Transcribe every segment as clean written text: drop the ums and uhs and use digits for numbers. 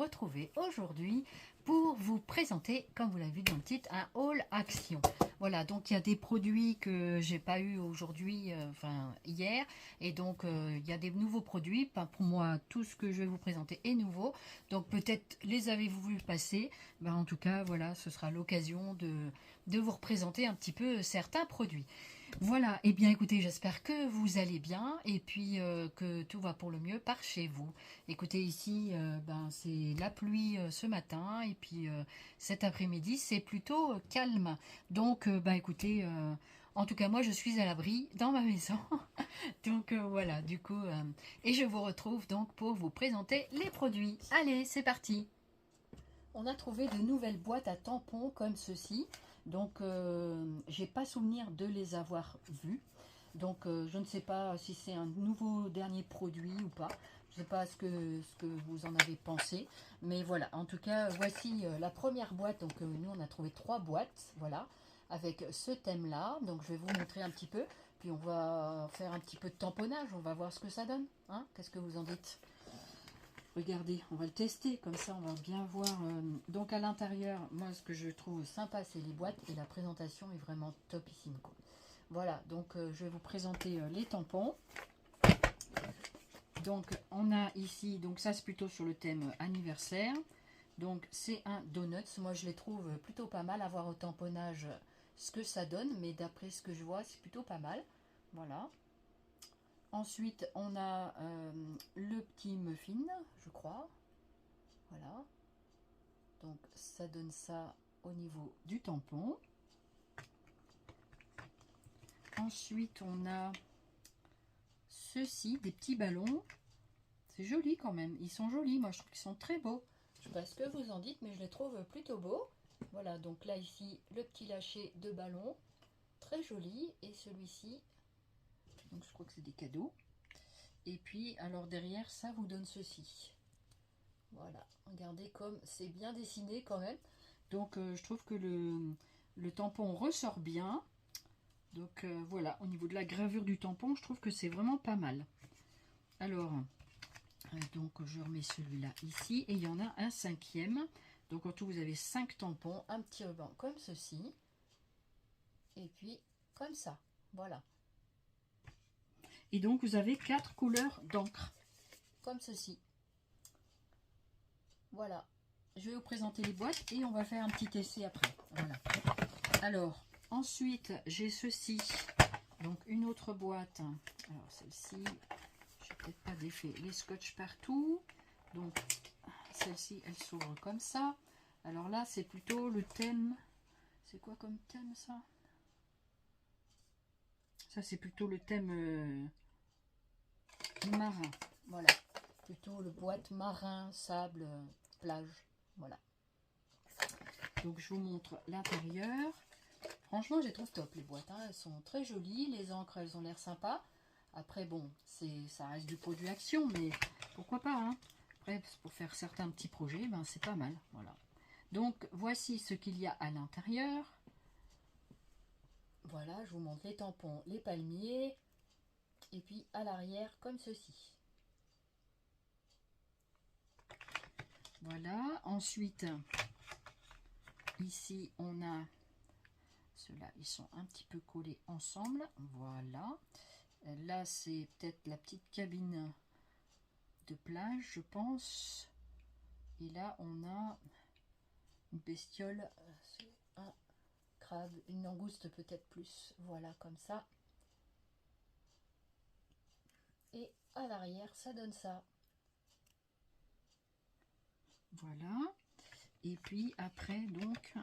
retrouver aujourd'hui pour vous présenter, comme vous l'avez vu dans le titre, un haul action. Voilà, donc il y a des produits que j'ai pas eu aujourd'hui, enfin hier, et donc il y a des nouveaux produits. Pas pour moi, tout ce que je vais vous présenter est nouveau, donc peut-être les avez-vous vu passer. Ben, en tout cas, voilà, ce sera l'occasion de vous représenter un petit peu certains produits. Voilà, et bien écoutez, j'espère que vous allez bien et puis que tout va pour le mieux par chez vous. Écoutez, ici, c'est la pluie ce matin et puis cet après-midi, c'est plutôt calme. Donc, écoutez, en tout cas, moi, je suis à l'abri dans ma maison. Donc, voilà, du coup, et je vous retrouve donc pour vous présenter les produits. Allez, c'est parti! On a trouvé de nouvelles boîtes à tampons comme ceci. Donc, j'ai pas souvenir de les avoir vues. Donc, je ne sais pas si c'est un nouveau dernier produit ou pas. Je ne sais pas ce que vous en avez pensé. Mais voilà, en tout cas, voici la première boîte. Donc, nous, on a trouvé 3 boîtes. Voilà, avec ce thème-là. Donc, je vais vous montrer un petit peu. Puis, on va faire un petit peu de tamponnage. On va voir ce que ça donne. Hein, qu'est-ce que vous en dites ? Regardez, on va le tester, comme ça on va bien voir. Donc à l'intérieur, moi ce que je trouve sympa, c'est les boîtes et la présentation est vraiment topissime, quoi. Voilà, donc je vais vous présenter les tampons. Donc on a ici, donc ça c'est plutôt sur le thème anniversaire. Donc c'est un donuts, moi je les trouve plutôt pas mal à voir au tamponnage ce que ça donne, mais d'après ce que je vois, c'est plutôt pas mal. Voilà. Ensuite, on a le petit muffin, je crois. Voilà. Donc, ça donne ça au niveau du tampon. Ensuite, on a ceci, des petits ballons. C'est joli quand même. Ils sont jolis. Moi, je trouve qu'ils sont très beaux. Je ne sais pas ce que vous en dites, mais je les trouve plutôt beaux. Voilà, donc là, ici, le petit lâcher de ballon. Très joli. Et celui-ci, donc je crois que c'est des cadeaux. Et puis, alors derrière, ça vous donne ceci. Voilà, regardez comme c'est bien dessiné quand même. Donc je trouve que le tampon ressort bien. Donc voilà, au niveau de la gravure du tampon, je trouve que c'est vraiment pas mal. Alors, donc je remets celui-là ici. Et il y en a un 5e. Donc en tout, vous avez 5 tampons, un petit ruban comme ceci. Et puis comme ça, voilà. Et donc vous avez 4 couleurs d'encre, comme ceci. Voilà, je vais vous présenter les boîtes et on va faire un petit essai après. Voilà. Alors, ensuite, j'ai ceci. Donc, une autre boîte. Alors, celle-ci, je n'ai peut-être pas défait les scotch partout. Donc, celle-ci, elle s'ouvre comme ça. Alors là, c'est plutôt le thème. C'est quoi comme thème, ça? Ça, c'est plutôt le thème marin. Voilà. Plutôt le boîte marin, sable, plage. Voilà. Donc je vous montre l'intérieur. Franchement, je les trouve top les boîtes. Hein. Elles sont très jolies. Les encres, elles ont l'air sympas. Après, bon, ça reste du produit action, mais pourquoi pas. Hein. Après, pour faire certains petits projets, ben, c'est pas mal. Voilà. Donc voici ce qu'il y a à l'intérieur. Voilà, je vous montre les tampons, les palmiers. Et puis à l'arrière, comme ceci. Voilà. Ensuite, ici, on a ceux-là, ils sont un petit peu collés ensemble. Voilà. Là, c'est peut-être la petite cabine de plage, je pense. Et là, on a une bestiole, un crabe, une langouste peut-être plus. Voilà, comme ça. Et à l'arrière, ça donne ça. Voilà. Et puis après, donc,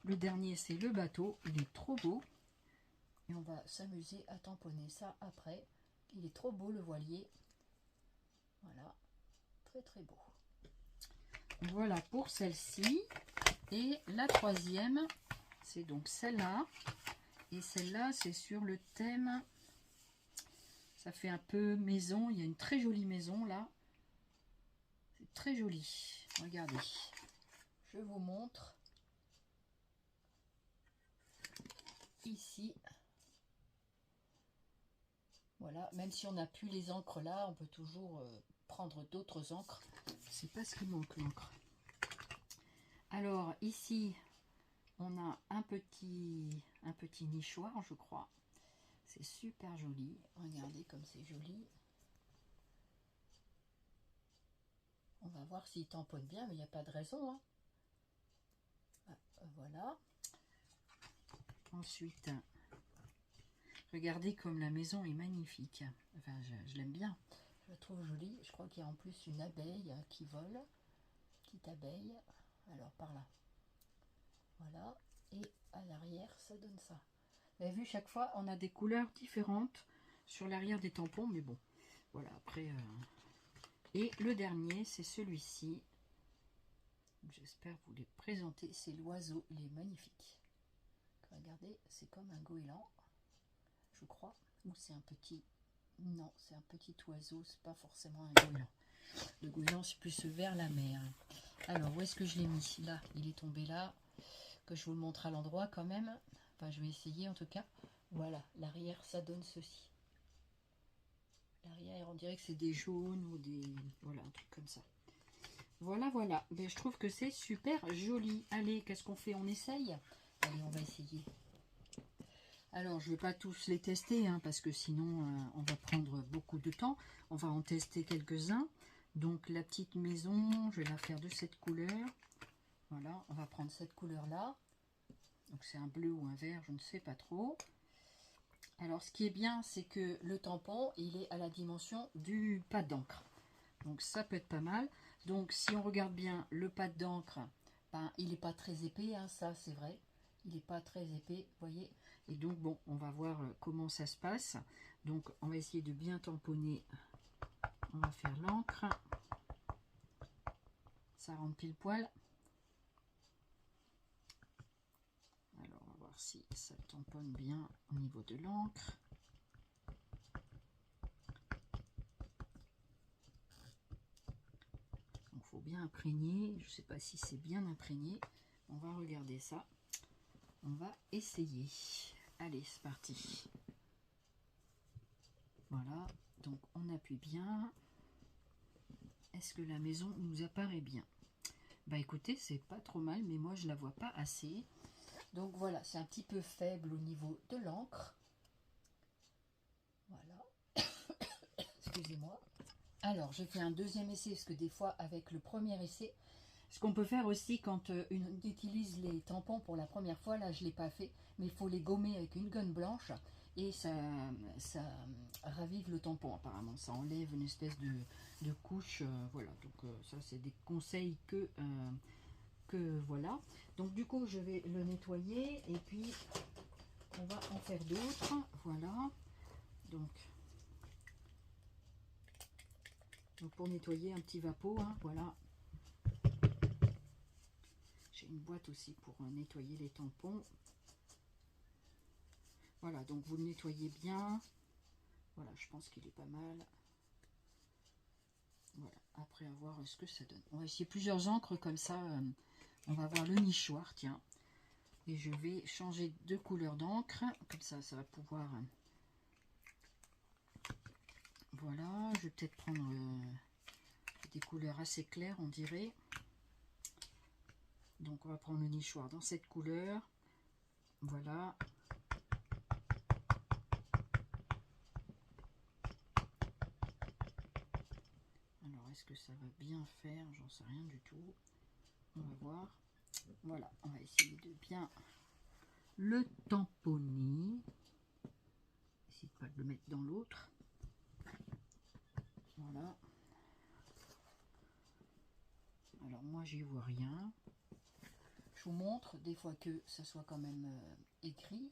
le dernier, c'est le bateau. Il est trop beau. Et on va s'amuser à tamponner ça après. Il est trop beau, le voilier. Voilà. Très, très beau. Voilà pour celle-ci. Et la troisième, c'est donc celle-là. Et celle-là, c'est sur le thème. Ça fait un peu maison. Il y a une très jolie maison là. C'est très joli. Regardez. Je vous montre. Ici. Voilà. Même si on n'a plus les encres là, on peut toujours prendre d'autres encres. C'est pas ce qui manque, l'encre. Alors ici, on a un petit nichoir, je crois. C'est super joli. Regardez comme c'est joli. On va voir s'il tamponne bien, mais il n'y a pas de raison. Hein. Ah, voilà. Ensuite, regardez comme la maison est magnifique. Enfin, je l'aime bien. Je la trouve jolie. Je crois qu'il y a en plus une abeille qui vole. Petite abeille. Alors, par là. Voilà. Et à l'arrière, ça donne ça. Vous avez vu, chaque fois, on a des couleurs différentes sur l'arrière des tampons. Mais bon, voilà, après... Et le dernier, c'est celui-ci. J'espère vous les présenter. C'est l'oiseau. Il est magnifique. Regardez, c'est comme un goéland, je crois. Ou c'est un petit... Non, c'est un petit oiseau. C'est pas forcément un goéland. Le goéland, c'est plus vers la mer. Alors, où est-ce que je l'ai mis? Là, il est tombé là. Que je vous le montre à l'endroit quand même. Enfin, je vais essayer en tout cas. Voilà, l'arrière, ça donne ceci. L'arrière, on dirait que c'est des jaunes ou des... Voilà, un truc comme ça. Voilà, voilà. Mais je trouve que c'est super joli. Allez, qu'est-ce qu'on fait? On essaye? Allez, on va essayer. Alors, je ne vais pas tous les tester, hein, parce que sinon, on va prendre beaucoup de temps. On va en tester quelques-uns. Donc, la petite maison, je vais la faire de cette couleur. Voilà, on va prendre cette couleur-là. Donc, c'est un bleu ou un vert, je ne sais pas trop. Alors, ce qui est bien, c'est que le tampon, il est à la dimension du pad d'encre. Donc, ça peut être pas mal. Donc, si on regarde bien le pad d'encre, ben, il n'est pas très épais, hein, ça, c'est vrai. Il n'est pas très épais, vous voyez. Et donc, bon, on va voir comment ça se passe. Donc, on va essayer de bien tamponner. On va faire l'encre. Ça rentre pile poil. Alors, on va voir si ça tamponne bien au niveau de l'encre. Il faut bien imprégner. Je ne sais pas si c'est bien imprégné. On va regarder ça. On va essayer. Allez, c'est parti. Voilà, donc on appuie bien. Est-ce que la maison nous apparaît bien? Bah écoutez, c'est pas trop mal, mais moi je la vois pas assez. Donc voilà, c'est un petit peu faible au niveau de l'encre. Voilà. Excusez-moi. Alors, je fais un deuxième essai, parce que des fois, avec le premier essai, ce qu'on peut faire aussi quand on utilise les tampons pour la première fois, là je ne l'ai pas fait, mais il faut les gommer avec une gomme blanche et ça ravive le tampon apparemment, ça enlève une espèce de couche, voilà, donc ça c'est des conseils que voilà. Donc du coup je vais le nettoyer et puis on va en faire d'autres, voilà, donc pour nettoyer un petit vapeau, hein, voilà. J'ai une boîte aussi pour nettoyer les tampons. Voilà, donc vous le nettoyez bien. Voilà, je pense qu'il est pas mal. Voilà, après avoir ce que ça donne. On va essayer plusieurs encres comme ça. On va voir le nichoir, tiens. Et je vais changer de couleur d'encre. Comme ça, ça va pouvoir... Voilà, je vais peut-être prendre des couleurs assez claires, on dirait. Donc on va prendre le nichoir dans cette couleur. Voilà. Alors est-ce que ça va bien faire? J'en sais rien du tout. On va voir. Voilà, on va essayer de bien le tamponner. Essayer de pas le mettre dans l'autre. Voilà. Alors moi j'y vois rien. Je vous montre des fois que ça soit quand même écrit,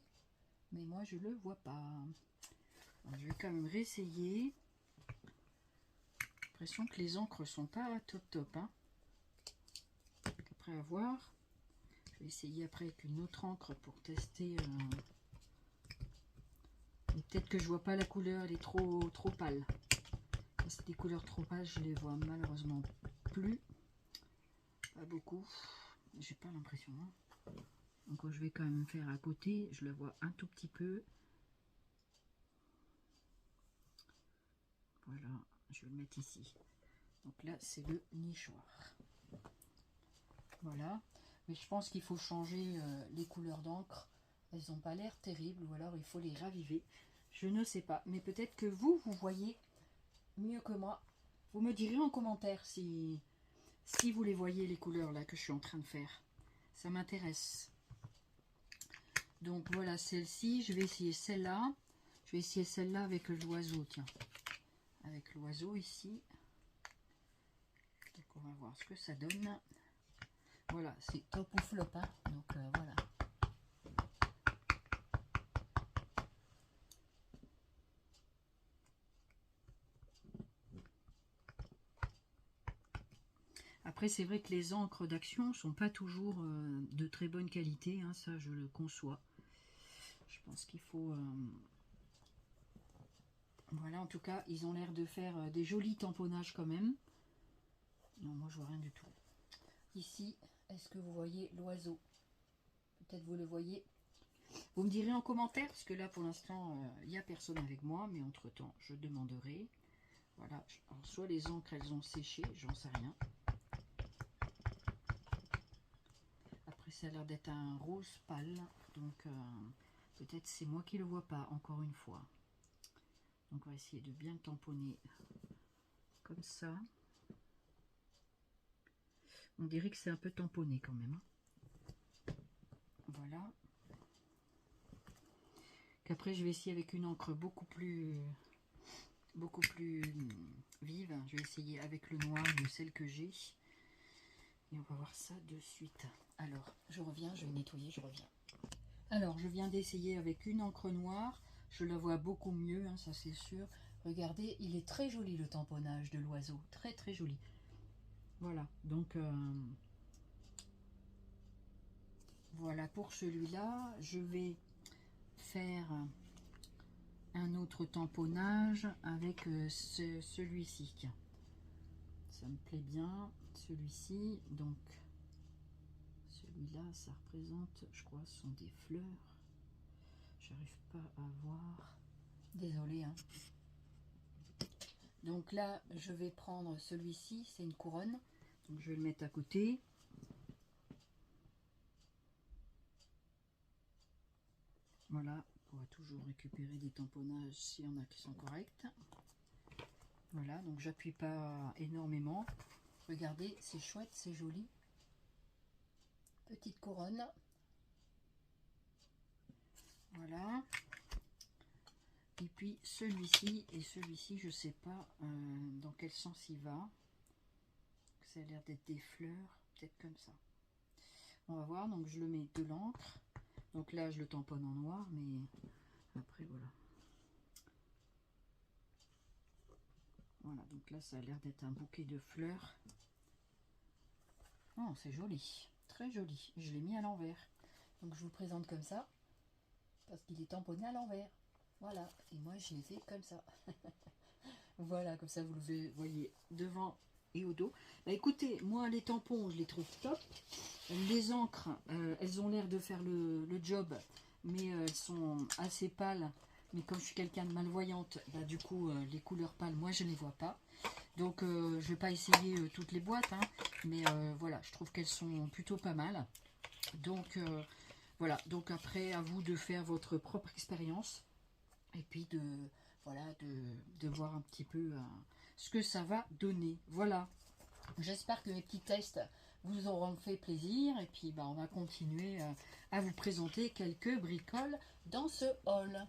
mais moi je le vois pas. Alors, je vais quand même réessayer. J'ai l'impression que les encres sont pas top, hein. Après avoir, je vais essayer après avec une autre encre pour tester. Peut-être que je vois pas la couleur, elle est trop pâle. C'est des couleurs trop pâles, je les vois malheureusement plus. Pas beaucoup. J'ai pas l'impression. Hein. Donc je vais quand même faire à côté. Je la vois un tout petit peu. Voilà, je vais le mettre ici. Donc là, c'est le nichoir. Voilà. Mais je pense qu'il faut changer les couleurs d'encre. Elles n'ont pas l'air terribles, ou alors il faut les raviver. Je ne sais pas. Mais peut-être que vous voyez mieux que moi. Vous me direz en commentaire si vous les voyez, les couleurs là que je suis en train de faire. Ça m'intéresse. Donc voilà celle-ci. Je vais essayer celle-là. Je vais essayer celle-là avec l'oiseau, tiens. Avec l'oiseau ici. Donc on va voir ce que ça donne. Voilà, c'est top ou flop, hein. Donc voilà. Après, c'est vrai que les encres d'action sont pas toujours de très bonne qualité, hein, ça je le conçois. Je pense qu'il faut... Voilà, en tout cas, ils ont l'air de faire des jolis tamponnages quand même. Non, moi je vois rien du tout. Ici, est-ce que vous voyez l'oiseau? Peut-être vous le voyez. Vous me direz en commentaire, parce que là pour l'instant, il n'y a personne avec moi, mais entre-temps, je demanderai. Voilà, alors, soit les encres, elles ont séché, j'en sais rien. Après, ça a l'air d'être un rose pâle, donc peut-être c'est moi qui le vois pas, encore une fois. Donc on va essayer de bien tamponner comme ça. On dirait que c'est un peu tamponné quand même. Voilà. Qu'après je vais essayer avec une encre beaucoup plus vive. Je vais essayer avec le noir de celle que j'ai. Et on va voir ça de suite. Alors, je reviens, je vais nettoyer, je reviens. Alors, je viens d'essayer avec une encre noire. Je la vois beaucoup mieux, hein, ça c'est sûr. Regardez, il est très joli le tamponnage de l'oiseau. Très très joli. Voilà, donc... voilà pour celui-là. Je vais faire un autre tamponnage avec celui-ci. Ça me plaît bien, celui-ci. Donc, celui-là, ça représente, je crois, ce sont des fleurs. J'arrive pas à voir. Désolée, hein. Donc là, je vais prendre celui-ci, c'est une couronne. Donc je vais le mettre à côté. Voilà, on va toujours récupérer des tamponnages s'il y en a qui sont corrects. Voilà, donc j'appuie pas énormément. Regardez, c'est chouette, c'est joli. Petite couronne. Voilà. Et puis celui-ci, et celui-ci, je sais pas dans quel sens il va. Ça a l'air d'être des fleurs, peut-être comme ça. On va voir, donc je le mets de l'encre. Donc là, je le tamponne en noir, mais après, voilà. Voilà, donc là, ça a l'air d'être un bouquet de fleurs. Oh, c'est joli, très joli. Je l'ai mis à l'envers. Donc je vous le présente comme ça, parce qu'il est tamponné à l'envers. Voilà, et moi, je l'ai fait comme ça. Voilà, comme ça, vous le voyez devant et au dos. Bah, écoutez, moi, les tampons, je les trouve top. Les encres, elles ont l'air de faire le job, mais elles sont assez pâles. Mais comme je suis quelqu'un de malvoyante, bah, du coup, les couleurs pâles, moi, je ne les vois pas. Donc, je ne vais pas essayer toutes les boîtes, hein, mais voilà, je trouve qu'elles sont plutôt pas mal. Donc, voilà. Donc, après, à vous de faire votre propre expérience. Et puis, voilà, de voir un petit peu ce que ça va donner. Voilà. J'espère que mes petits tests vous auront fait plaisir. Et puis, bah, on va continuer à vous présenter quelques bricoles dans ce haul.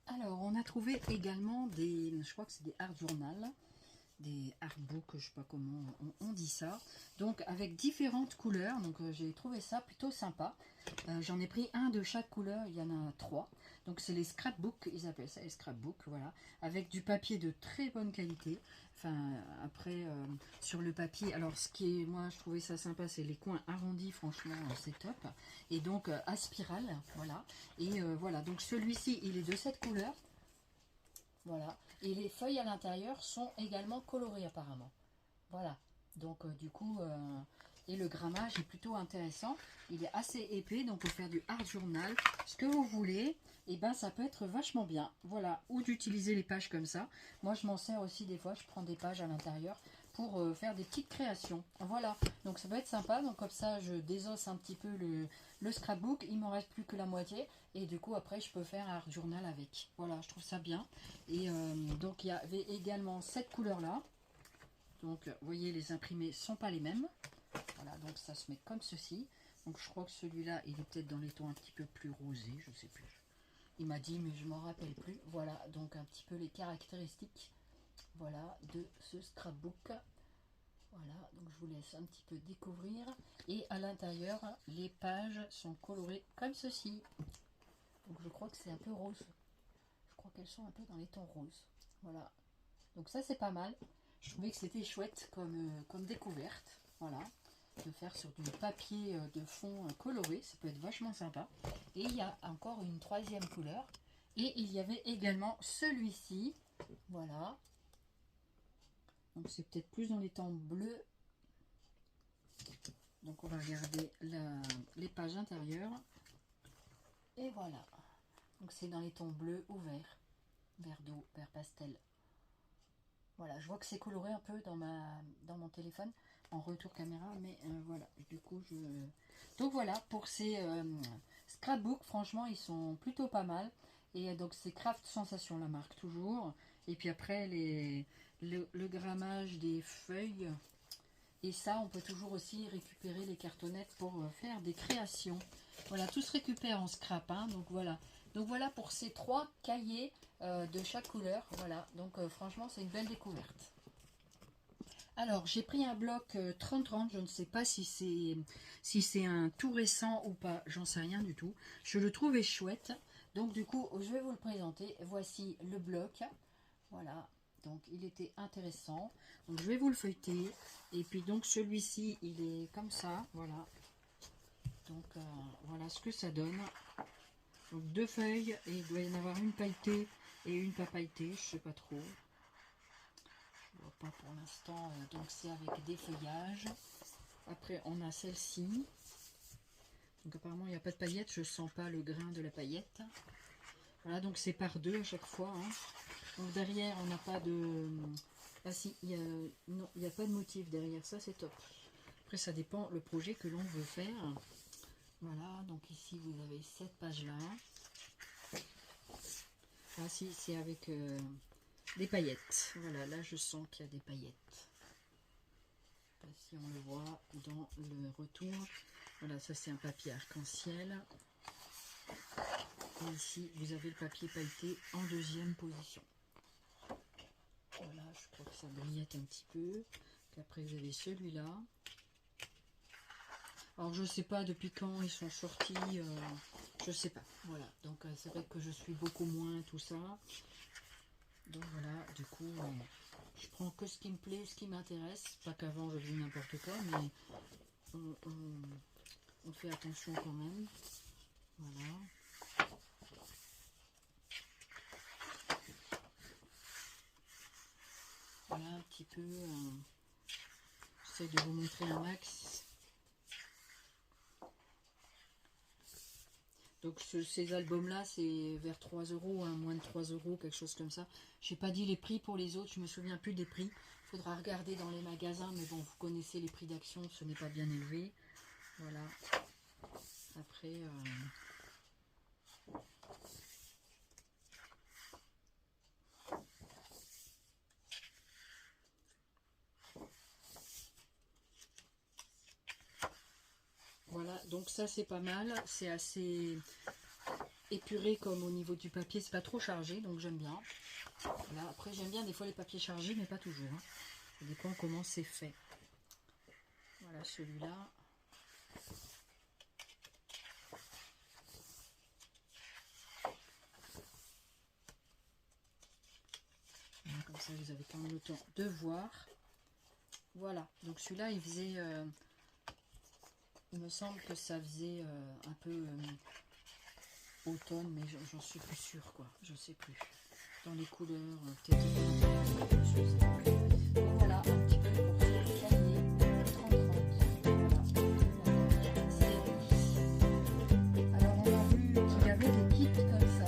Alors, on a trouvé également des, je crois que c'est des art journal, des artbooks, je sais pas comment on dit ça. Donc, avec différentes couleurs. Donc, j'ai trouvé ça plutôt sympa. J'en ai pris un de chaque couleur, il y en a 3. Donc, c'est les scrapbooks, ils appellent ça les scrapbooks, voilà. Avec du papier de très bonne qualité. Enfin, après, sur le papier, alors ce qui est, moi, je trouvais ça sympa, c'est les coins arrondis, franchement, c'est top. Et donc, à spirale, voilà. Et voilà, donc celui-ci, il est de cette couleur. Voilà. Et les feuilles à l'intérieur sont également colorées, apparemment. Voilà. Donc, du coup, et le grammage est plutôt intéressant. Il est assez épais, donc pour faire du art journal, ce que vous voulez. et ben ça peut être vachement bien. Voilà, ou d'utiliser les pages comme ça. Moi je m'en sers aussi des fois, je prends des pages à l'intérieur pour faire des petites créations. Voilà, donc ça peut être sympa. Donc comme ça je désosse un petit peu le scrapbook, il m'en reste plus que la moitié et du coup après je peux faire un journal avec. Voilà, je trouve ça bien. Et donc il y avait également cette couleur là. Donc vous voyez, les imprimés sont pas les mêmes. Voilà, donc ça se met comme ceci. Donc je crois que celui-là il est peut-être dans les tons un petit peu plus rosés, je sais plus. Il m'a dit, mais je m'en rappelle plus. Voilà, donc un petit peu les caractéristiques, voilà, de ce scrapbook. Voilà, donc je vous laisse un petit peu découvrir. Et à l'intérieur, les pages sont colorées comme ceci. Donc je crois que c'est un peu rose. Je crois qu'elles sont un peu dans les tons roses. Voilà. Donc ça c'est pas mal. Je trouvais que c'était chouette comme découverte. Voilà. De faire sur du papier de fond coloré, ça peut être vachement sympa. Et il y a encore une troisième couleur, et il y avait également celui-ci, voilà, donc c'est peut-être plus dans les tons bleus. Donc on va regarder les pages intérieures, et voilà, donc c'est dans les tons bleus ou vert, vert d'eau, vert pastel. Voilà, je vois que c'est coloré un peu dans mon téléphone en retour caméra, mais voilà, du coup donc voilà pour ces scrapbooks. Franchement ils sont plutôt pas mal. Et donc c'est Craft Sensation, la marque toujours. Et puis après le grammage des feuilles, et ça on peut toujours aussi récupérer les cartonnettes pour faire des créations. Voilà, tout se récupère en scrap, hein, donc voilà pour ces 3 cahiers de chaque couleur. Voilà, donc franchement c'est une belle découverte. Alors j'ai pris un bloc 30-30, je ne sais pas si c'est un tout récent ou pas, j'en sais rien du tout. Je le trouvais chouette, donc du coup je vais vous le présenter. Voici le bloc, voilà, donc il était intéressant. Donc je vais vous le feuilleter, et puis donc celui-ci il est comme ça, voilà. Donc voilà ce que ça donne. Donc 2 feuilles, et il doit y en avoir une pailletée et une pas pailletée, je sais pas trop. Pas pour l'instant, donc c'est avec des feuillages. Après on a celle-ci, donc apparemment il n'y a pas de paillettes, je sens pas le grain de la paillette. Voilà, donc c'est par 2 à chaque fois, hein. Donc derrière on n'a pas de, ah si, non, il n'y a pas de motif derrière, ça c'est top. Après ça dépend le projet que l'on veut faire. Voilà, donc ici vous avez cette page là. Ah si, c'est avec des paillettes. Voilà, là je sens qu'il y a des paillettes. Je sais pas si on le voit dans le retour. Voilà, ça c'est un papier arc-en-ciel. Et ici vous avez le papier pailleté en 2e position. Voilà, je crois que ça brillette un petit peu. Puis après vous avez celui-là. Alors je sais pas depuis quand ils sont sortis, je sais pas. Voilà, donc c'est vrai que je suis beaucoup moins tout ça. Donc voilà, du coup, je prends que ce qui me plaît, ce qui m'intéresse. Pas qu'avant je faisais n'importe quoi, mais on fait attention quand même. Voilà. Voilà un petit peu. J'essaie de vous montrer un max. Donc ces albums-là, c'est vers 3 €, hein, moins de 3 €, quelque chose comme ça. Je n'ai pas dit les prix pour les autres, je me souviens plus des prix. Il faudra regarder dans les magasins, mais bon, vous connaissez les prix d'Action, ce n'est pas bien élevé. Voilà. Après... Voilà, donc ça c'est pas mal, c'est assez épuré comme au niveau du papier, c'est pas trop chargé, donc j'aime bien. Voilà, après j'aime bien des fois les papiers chargés, mais pas toujours, hein. Ça dépend comment c'est fait. Voilà celui-là. Comme ça vous avez quand même le temps de voir. Voilà, donc celui-là il faisait... il me semble que ça faisait un peu automne, mais j'en suis plus sûre, quoi. Je sais plus. Dans les couleurs, peut-être. Voilà, un petit peu pour ce cahier 30-30. Voilà. Alors, on a vu qu'il y avait des kits comme ça.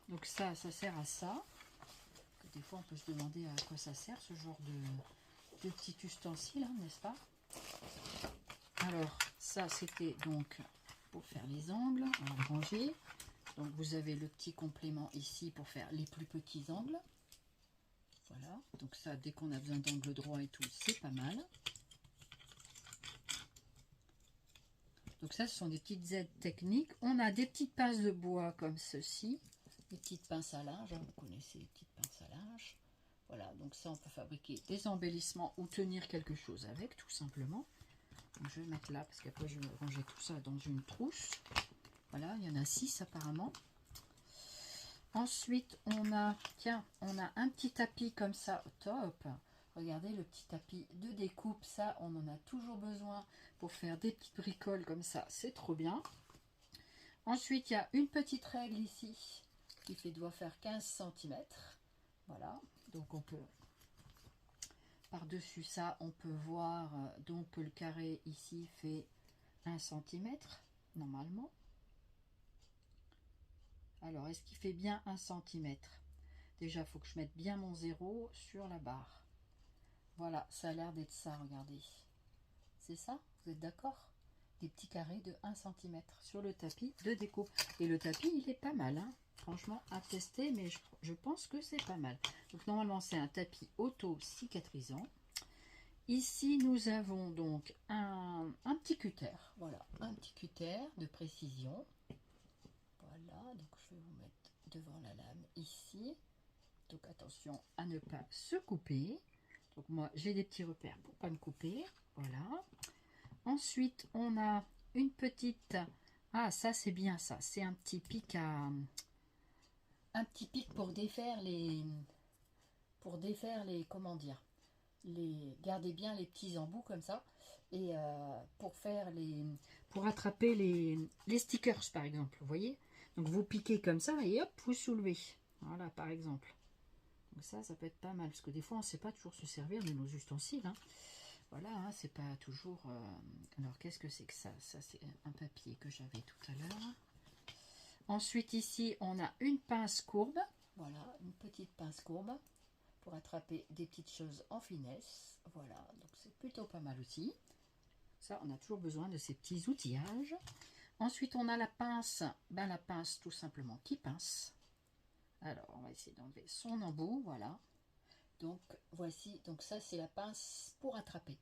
Donc ça sert à ça. Des fois, on peut se demander à quoi ça sert, ce genre de petit ustensile, hein, n'est-ce pas? Alors, ça, c'était donc pour faire les angles. On va ranger. Donc, vous avez le petit complément ici pour faire les plus petits angles. Voilà. Donc ça, dès qu'on a besoin d'angle droit et tout, c'est pas mal. Donc ça, ce sont des petites aides techniques. On a des petites pinces de bois comme ceci. Des petites pinces à linge, hein, vous connaissez les petites pinces à linge. Voilà, donc ça on peut fabriquer des embellissements ou tenir quelque chose avec, tout simplement. Donc, je vais mettre là, parce qu'après je vais ranger tout ça dans une trousse. Voilà, il y en a 6 apparemment. Ensuite, on a un petit tapis comme ça, top. Regardez le petit tapis de découpe, ça on en a toujours besoin pour faire des petites bricoles comme ça, c'est trop bien. Ensuite, il y a une petite règle ici doit faire 15 cm. Voilà, donc on peut, par-dessus ça, on peut voir donc que le carré ici fait 1 cm, normalement. Alors, est-ce qu'il fait bien 1 cm? Déjà, il faut que je mette bien mon 0 sur la barre. Voilà, ça a l'air d'être ça, regardez. C'est ça? Vous êtes d'accord? Des petits carrés de 1 cm sur le tapis de déco. Et le tapis, il est pas mal, hein. Franchement, à tester, mais je pense que c'est pas mal. Donc, normalement, c'est un tapis auto-cicatrisant. Ici, nous avons donc un petit cutter. Voilà, un petit cutter de précision. Voilà, donc je vais vous mettre devant la lame ici. Donc, attention à ne pas se couper. Donc, moi, j'ai des petits repères pour pas me couper. Voilà. Ensuite, on a une petite... Ah, ça, c'est bien ça. C'est un petit pic à... Un petit pic pour défaire les... Comment dire? Gardez bien les petits embouts comme ça. Et pour faire les... Pour attraper les stickers, par exemple. Vous voyez? Donc, vous piquez comme ça et hop, vous soulevez. Voilà, par exemple. Donc ça peut être pas mal. Parce que des fois, on ne sait pas toujours se servir de nos ustensiles, hein. Voilà, hein, c'est pas toujours... Alors, qu'est-ce que c'est que ça? Ça, c'est un papier que j'avais tout à l'heure. Ensuite, ici, on a une pince courbe. Voilà, une petite pince courbe pour attraper des petites choses en finesse. Voilà, donc c'est plutôt pas mal aussi. Ça, on a toujours besoin de ces petits outillages. Ensuite, on a la pince. Ben, la pince, tout simplement, qui pince. Alors, on va essayer d'enlever son embout. Voilà. Donc, voici. Donc, ça, c'est la pince pour attraper.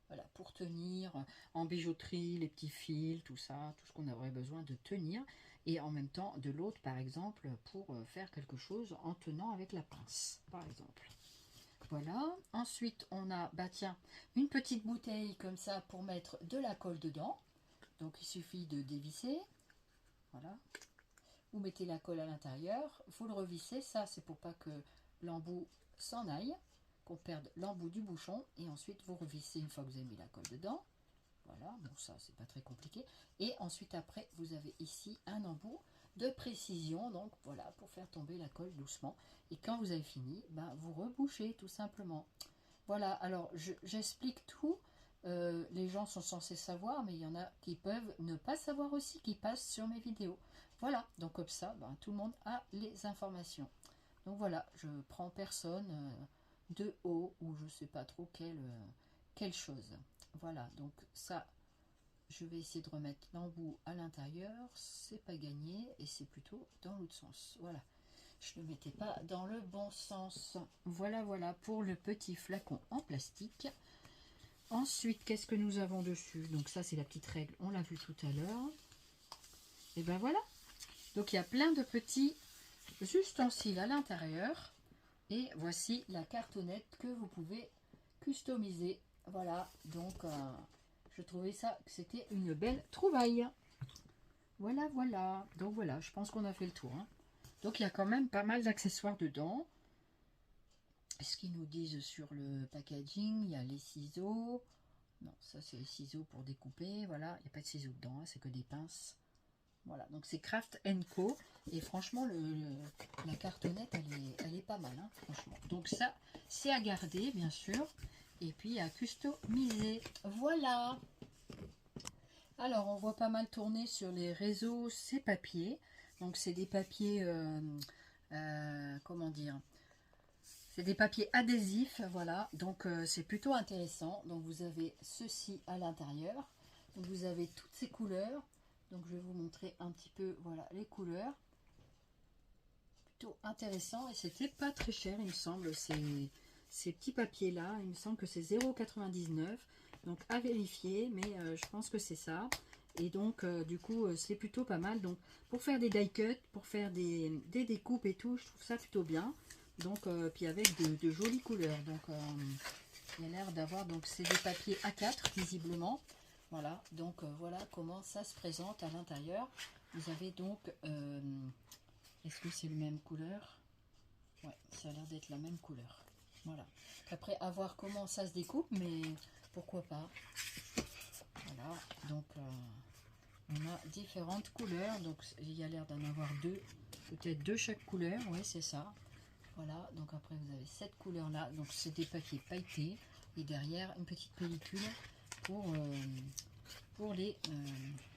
Voilà, pour tenir en bijouterie, les petits fils, tout ça, tout ce qu'on aurait besoin de tenir. Et en même temps, de l'autre, par exemple, pour faire quelque chose en tenant avec la pince, par exemple. Voilà. Ensuite, on a, bah tiens, une petite bouteille comme ça pour mettre de la colle dedans. Donc, il suffit de dévisser. Voilà. Vous mettez la colle à l'intérieur. Vous le revissez. Ça, c'est pour pas que l'embout s'en aille. Qu'on perde l'embout du bouchon. Et ensuite, vous revissez une fois que vous avez mis la colle dedans. Voilà. Bon, ça, c'est pas très compliqué. Et ensuite, après, vous avez ici un embout de précision. Donc, voilà, pour faire tomber la colle doucement. Et quand vous avez fini, ben, vous rebouchez tout simplement. Voilà. Alors, j'explique tout. Les gens sont censés savoir, mais il y en a qui peuvent ne pas savoir aussi, qui passent sur mes vidéos. Voilà, donc comme ça, ben, tout le monde a les informations. Donc voilà, je prends personne de haut ou je sais pas trop quelle chose. Voilà, donc ça, je vais essayer de remettre l'embout à l'intérieur. C'est pas gagné et c'est plutôt dans l'autre sens. Voilà, je ne le mettais pas dans le bon sens. Voilà, voilà pour le petit flacon en plastique. Ensuite, qu'est-ce que nous avons dessus? Donc ça, c'est la petite règle, on l'a vu tout à l'heure. Et ben voilà. Donc il y a plein de petits ustensiles à l'intérieur. Et voici la cartonnette que vous pouvez customiser. Voilà, donc je trouvais ça que c'était une belle trouvaille. Voilà, voilà. Donc voilà, je pense qu'on a fait le tour, hein. Donc il y a quand même pas mal d'accessoires dedans. Ce qu'ils nous disent sur le packaging, il y a les ciseaux. Non, ça c'est les ciseaux pour découper. Voilà, il n'y a pas de ciseaux dedans, hein, c'est que des pinces. Voilà, donc c'est Craft & Co. Et franchement, la cartonnette, elle est pas mal, hein, franchement. Donc ça, c'est à garder, bien sûr. Et puis à customiser. Voilà. Alors, on voit pas mal tourner sur les réseaux ces papiers. Donc c'est des papiers comment dire, c'est des papiers adhésifs, voilà, donc c'est plutôt intéressant. Donc vous avez ceci à l'intérieur, donc vous avez toutes ces couleurs, donc je vais vous montrer un petit peu, voilà, les couleurs, plutôt intéressant, et c'était pas très cher, il me semble, ces petits papiers là, il me semble que c'est 0,99, donc à vérifier, mais je pense que c'est ça. Et donc du coup c'est plutôt pas mal, donc pour faire des die cuts, pour faire des découpes et tout, je trouve ça plutôt bien. Donc puis avec de jolies couleurs, donc il y a l'air d'avoir, donc c'est des papiers A4 visiblement. Voilà, donc voilà comment ça se présente à l'intérieur. Vous avez donc est-ce que c'est la même couleur? Ouais, ça a l'air d'être la même couleur. Voilà. Après, à voir comment ça se découpe, mais pourquoi pas. Voilà, donc on a différentes couleurs. Donc il y a l'air d'en avoir deux, peut-être deux chaque couleur. Oui, c'est ça. Voilà, donc après vous avez cette couleur-là. Donc c'est des papiers pailletés. Et derrière, une petite pellicule pour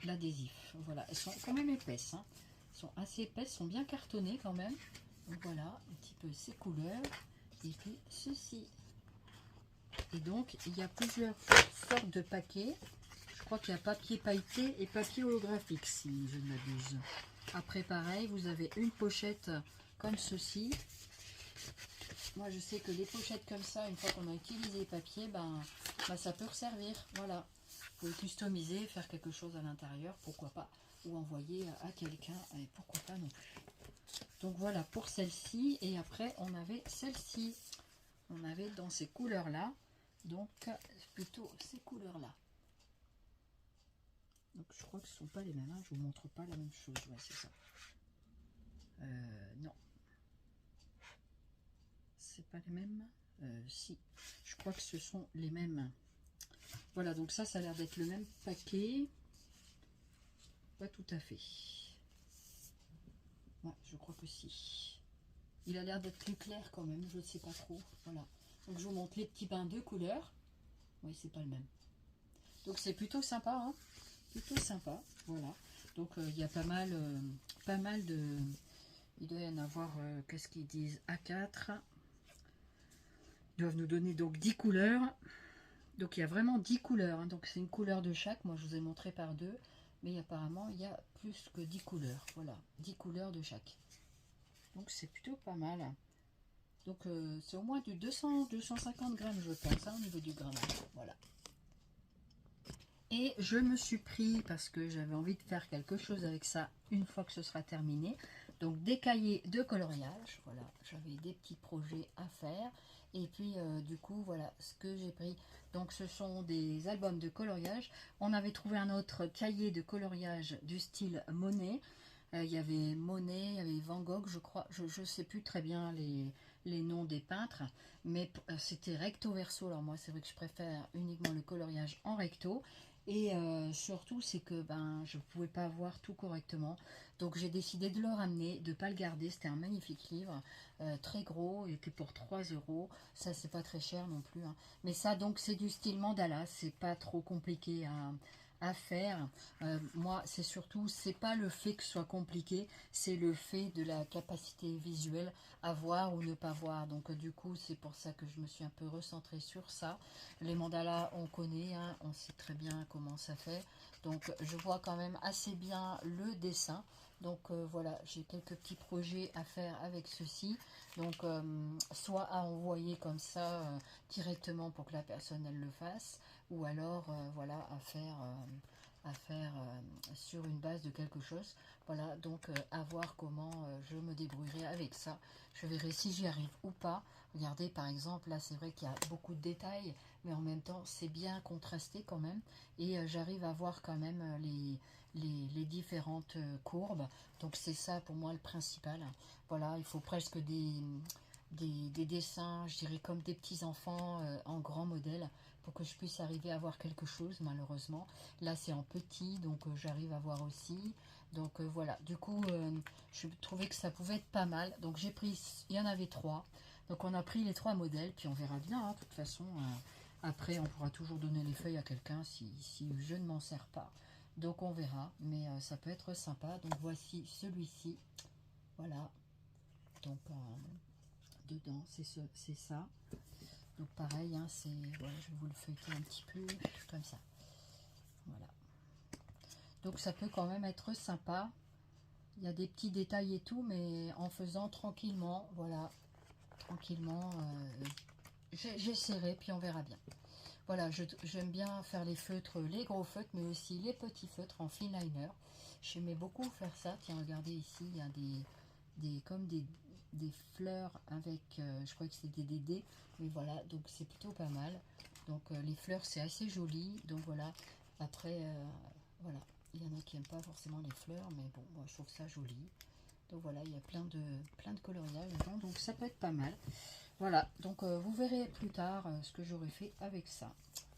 l'adhésif. Voilà, elles sont quand même épaisses. Hein. Elles sont assez épaisses, sont bien cartonnées quand même. Donc voilà, un petit peu ces couleurs. Et puis ceci. Et donc, il y a plusieurs sortes de paquets. Je crois qu'il y a papier pailleté et papier holographique, si je ne m'abuse. Après, pareil, vous avez une pochette comme ceci. Moi, je sais que les pochettes comme ça, une fois qu'on a utilisé les papiers, ça peut resservir. Voilà. Vous pouvez customiser, faire quelque chose à l'intérieur, pourquoi pas. Ou envoyer à quelqu'un, et pourquoi pas non plus. Donc voilà pour celle-ci. Et après, on avait celle-ci. On avait dans ces couleurs-là. Donc, plutôt ces couleurs-là. Donc, je crois que ce ne sont pas les mêmes. Hein. Je ne vous montre pas la même chose. Ouais, c'est ça. Non. C'est pas les mêmes. Si. Je crois que ce sont les mêmes. Voilà, donc ça a l'air d'être le même paquet. Pas tout à fait. Ouais, je crois que si. Il a l'air d'être plus clair quand même. Je ne sais pas trop. Voilà. Donc, je vous montre les petits bains de couleurs. Oui, c'est pas le même. Donc, c'est plutôt sympa, hein. Plutôt sympa, voilà. Donc il y a pas mal de... Il doit y en avoir, qu'est-ce qu'ils disent, A4. Ils doivent nous donner donc 10 couleurs. Donc il y a vraiment 10 couleurs. Hein. Donc c'est une couleur de chaque. Moi je vous ai montré par deux. Mais apparemment il y a plus que 10 couleurs. Voilà, 10 couleurs de chaque. Donc c'est plutôt pas mal. Donc c'est au moins du 200-250 grammes je pense, hein, au niveau du grammage. Voilà. Et je me suis pris, parce que j'avais envie de faire quelque chose avec ça une fois que ce sera terminé, donc des cahiers de coloriage. Voilà, j'avais des petits projets à faire. Et puis du coup, voilà ce que j'ai pris. Donc ce sont des albums de coloriage. On avait trouvé un autre cahier de coloriage du style Monet. Il y avait Monet, il y avait Van Gogh, je crois. Je ne sais plus très bien les noms des peintres. Mais c'était recto verso. Alors moi, c'est vrai que je préfère uniquement le coloriage en recto. Et surtout, c'est que je ne pouvais pas voir tout correctement. Donc j'ai décidé de le ramener, de ne pas le garder. C'était un magnifique livre, très gros, il était pour 3 euros. Ça, c'est pas très cher non plus. Hein. Mais ça, donc, c'est du style mandala. C'est pas trop compliqué à faire. Moi, c'est surtout, c'est pas le fait que ce soit compliqué, c'est le fait de la capacité visuelle à voir ou ne pas voir. Donc du coup, c'est pour ça que je me suis un peu recentrée sur ça. Les mandalas, on connaît, hein, on sait très bien comment ça fait. Donc je vois quand même assez bien le dessin. Donc voilà, j'ai quelques petits projets à faire avec ceci. Donc soit à envoyer comme ça directement pour que la personne elle le fasse, ou alors voilà à faire sur une base de quelque chose. Voilà, donc à voir comment je me débrouillerai avec ça. Je verrai si j'y arrive ou pas. Regardez par exemple, là c'est vrai qu'il y a beaucoup de détails, mais en même temps c'est bien contrasté quand même. Et j'arrive à voir quand même les différentes courbes. Donc c'est ça pour moi le principal. Voilà, il faut presque des dessins, je dirais comme des petits enfants en grand modèle pour que je puisse arriver à voir quelque chose. Malheureusement là c'est en petit, donc j'arrive à voir aussi. Donc voilà, du coup je trouvais que ça pouvait être pas mal, donc j'ai pris, il y en avait 3, donc on a pris les 3 modèles, puis on verra bien, hein, de toute façon après on pourra toujours donner les feuilles à quelqu'un si je ne m'en sers pas, donc on verra, mais ça peut être sympa. Donc voici celui-ci, voilà. donc dedans, c'est ça. Donc pareil, hein, c'est, voilà, je vais vous le feuilleter un petit peu, comme ça. Voilà. Donc ça peut quand même être sympa. Il y a des petits détails et tout, mais en faisant tranquillement, voilà, tranquillement, j'essaierai, puis on verra bien. Voilà, j'aime bien faire les feutres, les gros feutres, mais aussi les petits feutres en fine liner. J'aimais beaucoup faire ça. Tiens, regardez ici, il y a comme des fleurs avec, je crois que c'était des dés, mais voilà, donc c'est plutôt pas mal. Donc les fleurs, c'est assez joli. Donc voilà, après, voilà, il y en a qui n'aiment pas forcément les fleurs, mais bon, moi je trouve ça joli. Donc voilà, il y a plein de coloriages dedans, donc ça peut être pas mal. Voilà, donc vous verrez plus tard ce que j'aurais fait avec ça.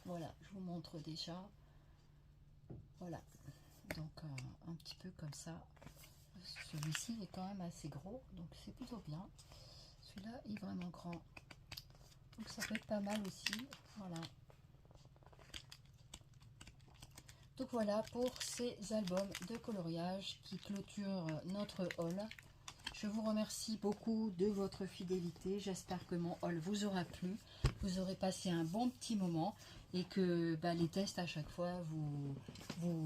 Voilà, je vous montre déjà. Voilà, donc un petit peu comme ça. Celui-ci est quand même assez gros, donc c'est plutôt bien. Celui-là est vraiment grand, donc ça peut être pas mal aussi. Voilà. Donc voilà pour ces albums de coloriage qui clôturent notre haul. Je vous remercie beaucoup de votre fidélité. J'espère que mon haul vous aura plu. Vous aurez passé un bon petit moment et que les tests à chaque fois vous font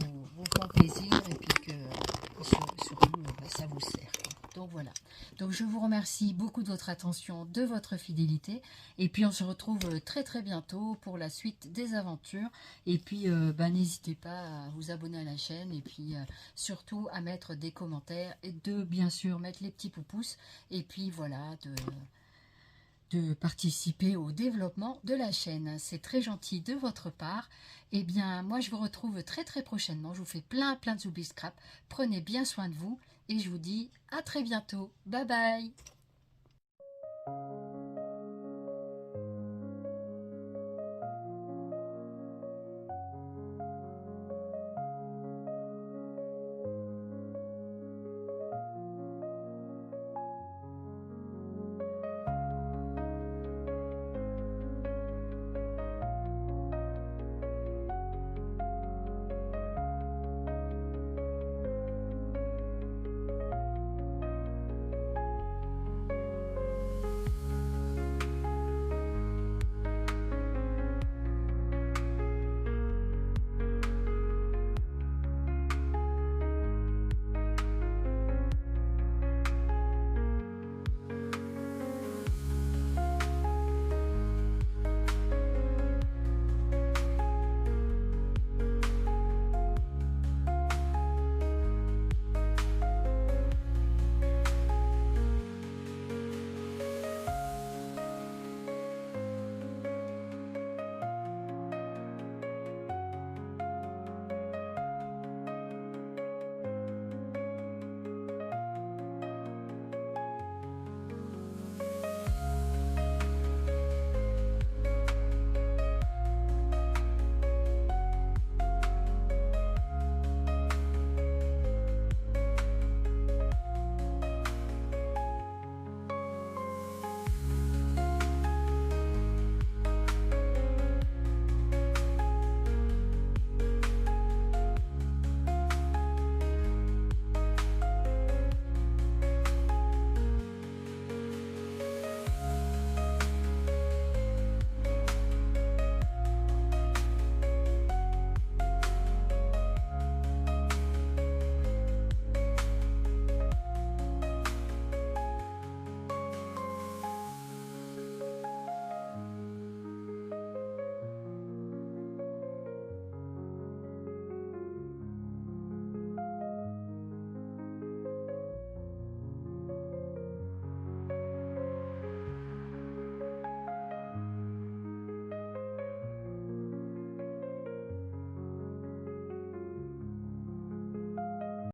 plaisir et puis que surtout ça vous sert. Donc voilà. Donc je vous remercie beaucoup de votre attention, de votre fidélité. Et puis on se retrouve très très bientôt pour la suite des aventures. Et puis n'hésitez pas à vous abonner à la chaîne et puis surtout à mettre des commentaires et de bien sûr mettre les petits pouces. Et puis voilà, de participer au développement de la chaîne. C'est très gentil de votre part. Et bien, moi, je vous retrouve très très prochainement. Je vous fais plein de zoubi scrap. Prenez bien soin de vous et je vous dis à très bientôt. Bye bye.